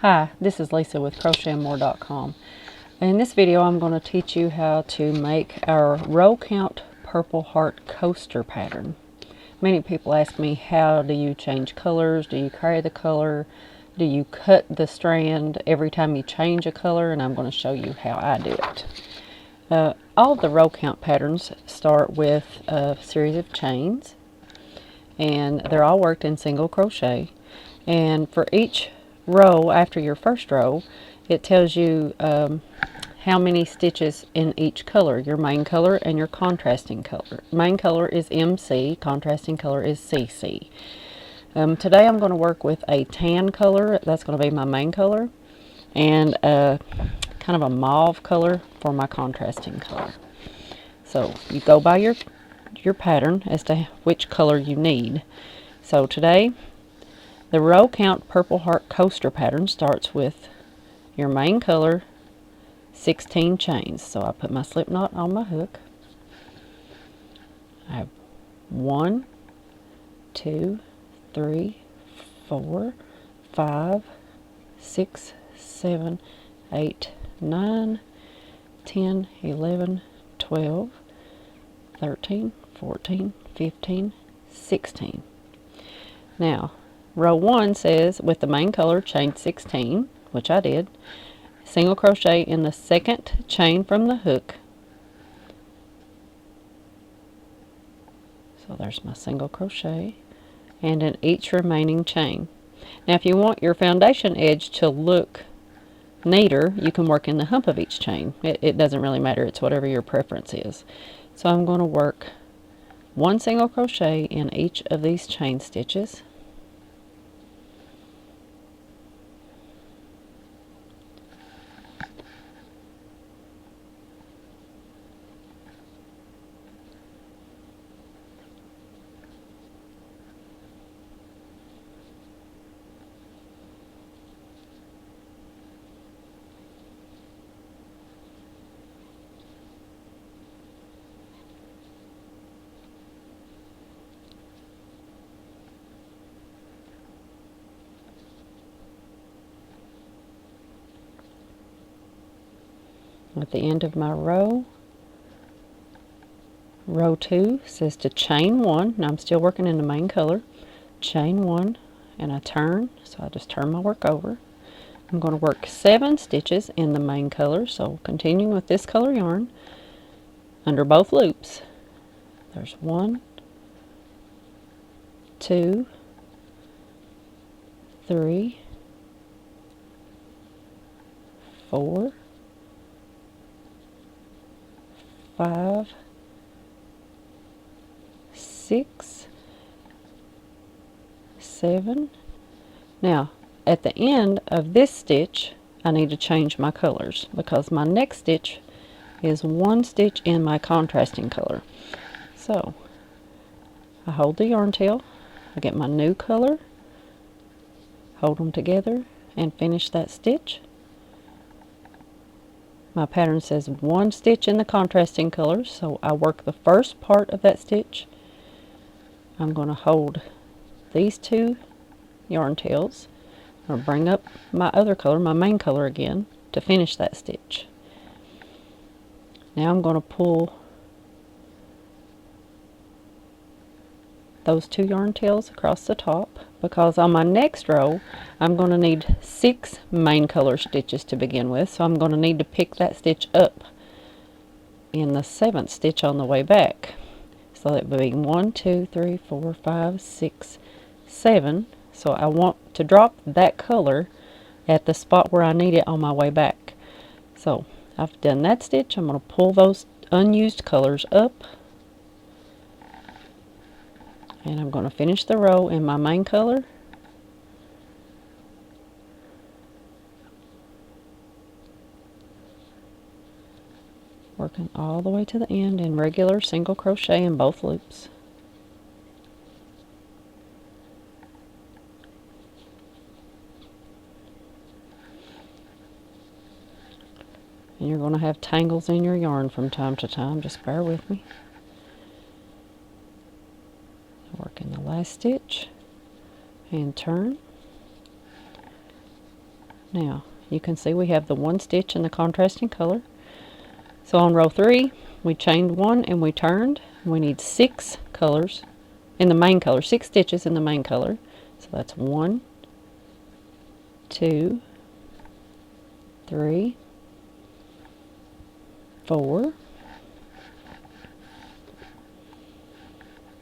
Hi, this is Lisa with crochetandmore.com. In this video I'm going to teach you how to make our row count purple heart coaster pattern. Many people ask me, how do you change colors? Do you carry the color? Do you cut the strand every time you change a color? And I'm going to show you how I do it. All of the row count patterns start with a series of chains, and they're all worked in single crochet. And for each row after your first row, it tells you how many stitches in each color, your main color and your contrasting color. Main color is MC, contrasting color is CC. Today I'm going to work with a tan color, that's going to be my main color, and kind of a mauve color for my contrasting color. So you go by your pattern as to which color you need. So today the row count purple heart coaster pattern starts with your main color, 16 chains. So I put my slip knot on my hook. I have 1, 2, 3, 4, 5, 6, 7, 8, 9, 10, 11, 12, 13, 14, 15, 16. Now, row 1 says, with the main color, chain 16, which I did, single crochet in the second chain from the hook. So there's my single crochet, and in each remaining chain. Now if you want your foundation edge to look neater, you can work in the hump of each chain. It doesn't really matter, it's whatever your preference is. So I'm going to work one single crochet in each of these chain stitches. At the end of my row, row 2 says to chain 1. Now I'm still working in the main color. Chain 1, and I turn, so I just turn my work over. I'm going to work 7 stitches in the main color, so continuing with this color yarn under both loops. There's 1, 2, 3, 4, 5, 6, 7. Now at the end of this stitch I need to change my colors, because my next stitch is 1 stitch in my contrasting color. So I hold the yarn tail, I get my new color, hold them together and finish that stitch. My pattern says 1 stitch in the contrasting color, so I work the first part of that stitch. I'm going to hold these 2 yarn tails, or bring up my other color, my main color again, to finish that stitch. Now I'm going to pull those 2 yarn tails across the top, because on my next row I'm going to need 6 main color stitches to begin with, so I'm going to need to pick that stitch up in the 7th stitch on the way back. So that would be 1, 2, 3, 4, 5, 6, 7. So I want to drop that color at the spot where I need it on my way back. So I've done that stitch. I'm going to pull those unused colors up, and I'm going to finish the row in my main color. Working all the way to the end in regular single crochet in both loops. And you're going to have tangles in your yarn from time to time, just bear with me. Work in the last stitch and turn. Now you can see we have the one stitch in the contrasting color. So on row 3 we chained 1 and we turned. We need 6 colors in the main color, 6 stitches in the main color. So that's 1, 2, 3, 4.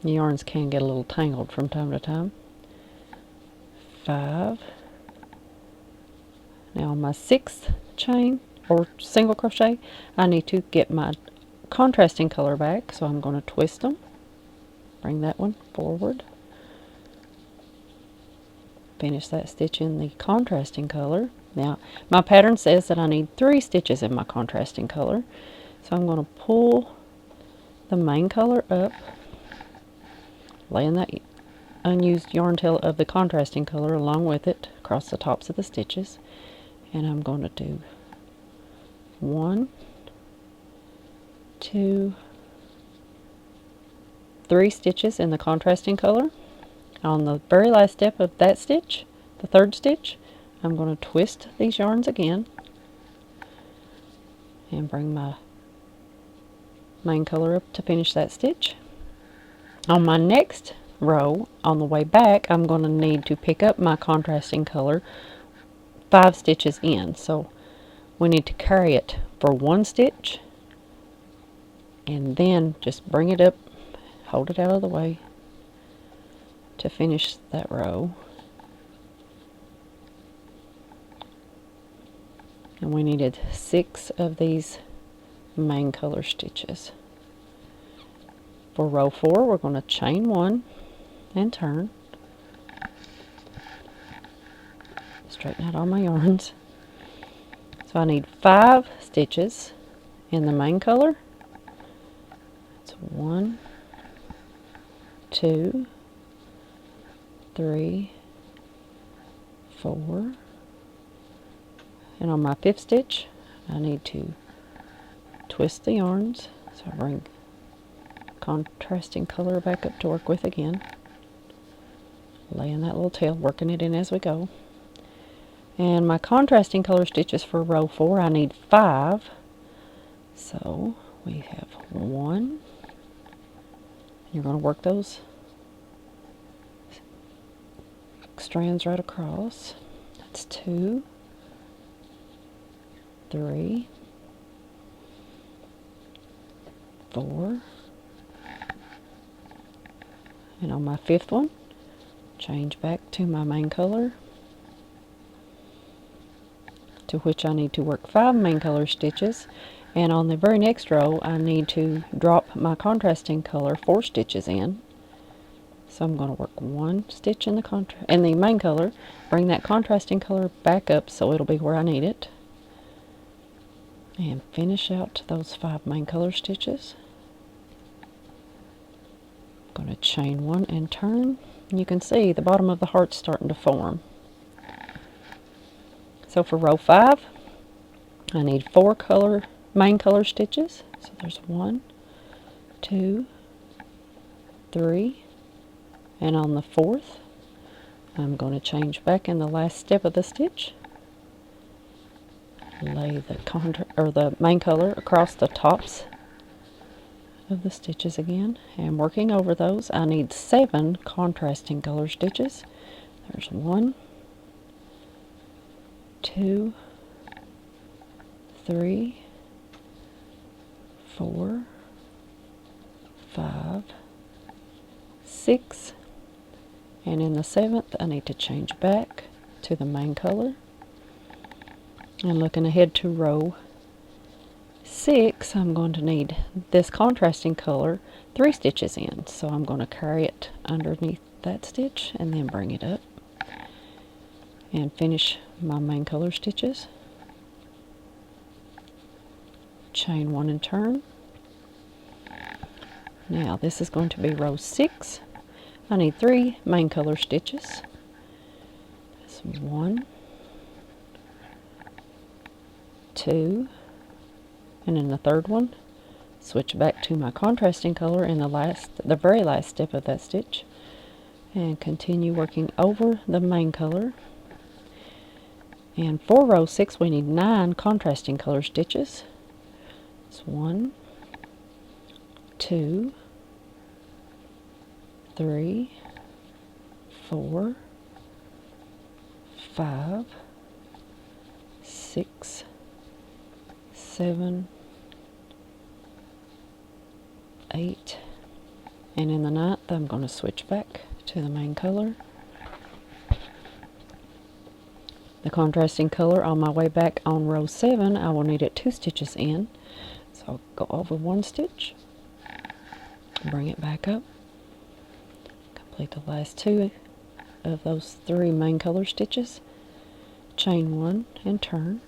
The yarns can get a little tangled from time to time. 5. Now on my 6th chain or single crochet, I need to get my contrasting color back, so I'm going to twist them, bring that one forward, finish that stitch in the contrasting color. Now my pattern says that I need 3 stitches in my contrasting color, so I'm going to pull the main color up, laying that unused yarn tail of the contrasting color along with it across the tops of the stitches, and I'm going to do 1, 2, 3 stitches in the contrasting color. On the very last step of that stitch, the 3rd stitch, I'm going to twist these yarns again and bring my main color up to finish that stitch. On my next row, on the way back, I'm going to need to pick up my contrasting color 5 stitches in. So we need to carry it for 1 stitch and then just bring it up, hold it out of the way to finish that row. And we needed 6 of these main color stitches. For row 4, we're going to chain 1 and turn. Straighten out all my yarns. So I need 5 stitches in the main color. That's 1, 2, 3, 4. And on my 5th stitch, I need to twist the yarns. So I bring contrasting color back up to work with again, laying that little tail, working it in as we go. And my contrasting color stitches for row 4, I need 5. So we have 1. You're going to work those strands right across. That's 2, 3, 4. And on my 5th one, change back to my main color, to which I need to work 5 main color stitches. And on the very next row, I need to drop my contrasting color 4 stitches in. So I'm going to work 1 stitch in the main color, bring that contrasting color back up so it'll be where I need it, and finish out those 5 main color stitches. Going to chain 1 and turn. You can see the bottom of the heart's starting to form. So for row 5, I need 4 main color stitches. So there's 1, 2, 3, and on the 4th, I'm going to change back in the last step of the stitch. Lay the main color across the tops of the stitches again, and working over those, I need 7 contrasting color stitches. There's 1, 2, 3, 4, 5, 6, and in the 7th I need to change back to the main color. And looking ahead to row 6, I'm going to need this contrasting color 3 stitches in. So I'm going to carry it underneath that stitch and then bring it up and finish my main color stitches. Chain 1 and turn. Now this is going to be row 6. I need 3 main color stitches. That's 1, 2, and in the 3rd one, switch back to my contrasting color in the very last step of that stitch, and continue working over the main color. And for row 6 we need 9 contrasting color stitches. It's 1, 2, 3, 4, 5, 6, 7, 8, and in the 9th I'm going to switch back to the main color. The contrasting color on my way back on row 7, I will need it 2 stitches in. So I'll go over 1 stitch, bring it back up, complete the last 2 of those 3 main color stitches, chain 1 and turn.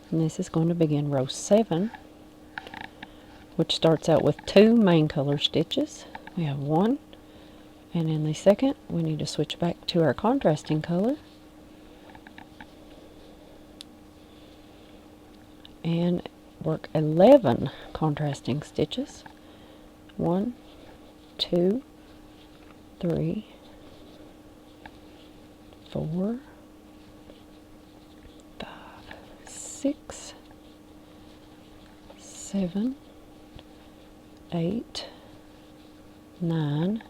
And this is going to begin row 7, which starts out with 2 main color stitches. We have 1, and in the 2nd we need to switch back to our contrasting color and work 11 contrasting stitches. 1, 2, 3, 4, 5, 6, 7, 8, 9,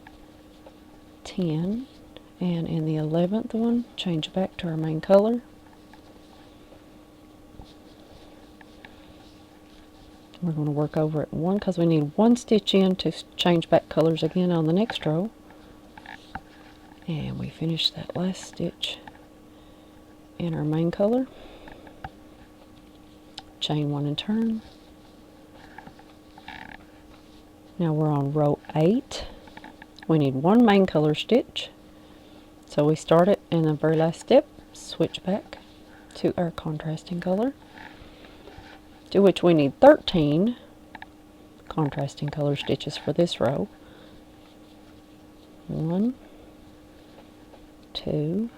10, and in the 11th one, change back to our main color. We're going to work over it 1 because we need 1 stitch in to change back colors again on the next row. And we finish that last stitch in our main color. Chain 1 and turn. Now we're on row 8. We need 1 main color stitch. So we start it in the very last step, switch back to our contrasting color, to which we need 13 contrasting color stitches for this row. 1, 2,